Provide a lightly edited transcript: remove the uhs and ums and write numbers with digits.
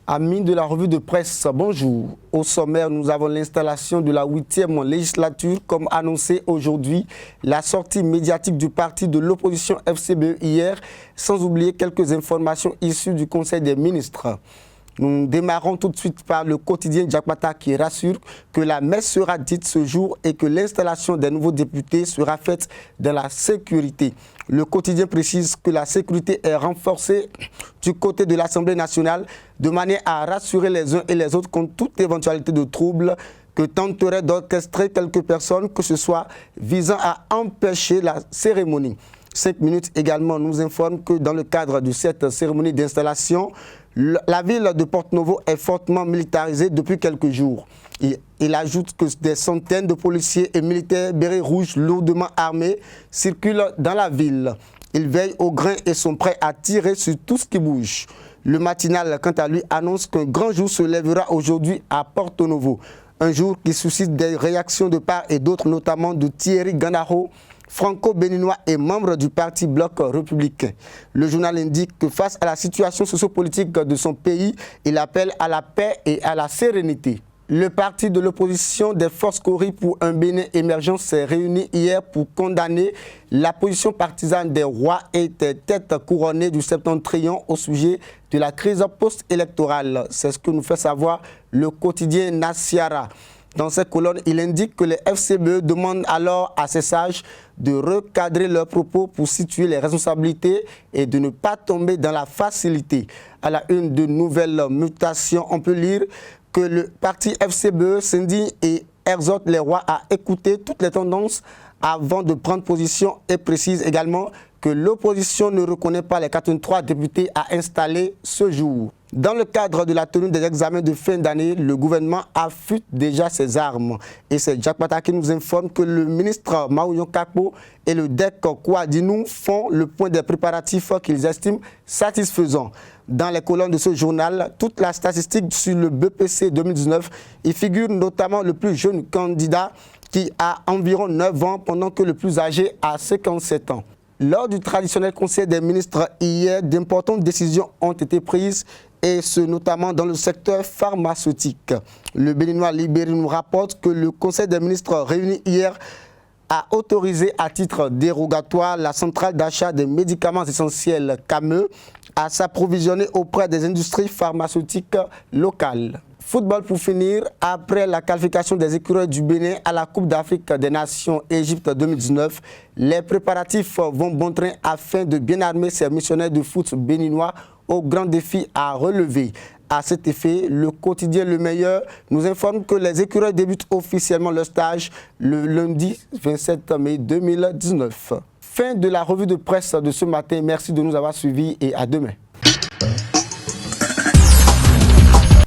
Amis de la revue de presse, bonjour. Au sommaire, nous avons l'installation de la 8e législature, comme annoncé aujourd'hui, la sortie médiatique du parti de l'opposition FCBE hier, sans oublier quelques informations issues du Conseil des ministres. Nous démarrons tout de suite par le quotidien Diakbata qui rassure que la messe sera dite ce jour et que l'installation des nouveaux députés sera faite dans la sécurité. Le quotidien précise que la sécurité est renforcée du côté de l'Assemblée nationale de manière à rassurer les uns et les autres contre toute éventualité de trouble que tenterait d'orchestrer quelques personnes, que ce soit visant à empêcher la cérémonie. 5 minutes également nous informe que dans le cadre de cette cérémonie d'installation, la ville de Porto-Novo est fortement militarisée depuis quelques jours. Il ajoute que des centaines de policiers et militaires bérets rouges lourdement armés circulent dans la ville. Ils veillent au grain et sont prêts à tirer sur tout ce qui bouge. Le matinal, quant à lui, annonce qu'un grand jour se lèvera aujourd'hui à Porto-Novo. Un jour qui suscite des réactions de part et d'autre, notamment de Thierry Gandaro, franco-béninois et membre du parti Bloc républicain. Le journal indique que face à la situation sociopolitique de son pays, il appelle à la paix et à la sérénité. Le parti de l'opposition des forces Cori pour un Bénin émergent s'est réuni hier pour condamner la position partisane des rois et des têtes couronnées du septentrion au sujet de la crise post-électorale. C'est ce que nous fait savoir le quotidien Nasiara. Dans cette colonne, il indique que les FCBE demandent alors à ces sages de recadrer leurs propos pour situer les responsabilités et de ne pas tomber dans la facilité. À la une de nouvelles mutations, on peut lire que le parti FCBE s'indigne et exhorte les rois à écouter toutes les tendances avant de prendre position et précise également que l'opposition ne reconnaît pas les 83 députés à installer ce jour. Dans le cadre de la tenue des examens de fin d'année, le gouvernement affûte déjà ses armes. Et c'est Diakbata qui nous informe que le ministre Maouyon Kakpo et le DEC Kouadinou font le point des préparatifs qu'ils estiment satisfaisants. Dans les colonnes de ce journal, toute la statistique sur le BPC 2019, il figure notamment le plus jeune candidat qui a environ 9 ans pendant que le plus âgé a 57 ans. Lors du traditionnel conseil des ministres hier, d'importantes décisions ont été prises et ce notamment dans le secteur pharmaceutique. Le Béninois Libéré nous rapporte que le conseil des ministres réuni hier a autorisé à titre dérogatoire la centrale d'achat des médicaments essentiels CAME à s'approvisionner auprès des industries pharmaceutiques locales. Football pour finir, après la qualification des écureuils du Bénin à la Coupe d'Afrique des Nations Égypte 2019, les préparatifs vont bon train afin de bien armer ces missionnaires de foot béninois au grand défi à relever. À cet effet, le quotidien Le Meilleur nous informe que les écureuils débutent officiellement leur stage le lundi 27 mai 2019. Fin de la revue de presse de ce matin. Merci de nous avoir suivis et à demain.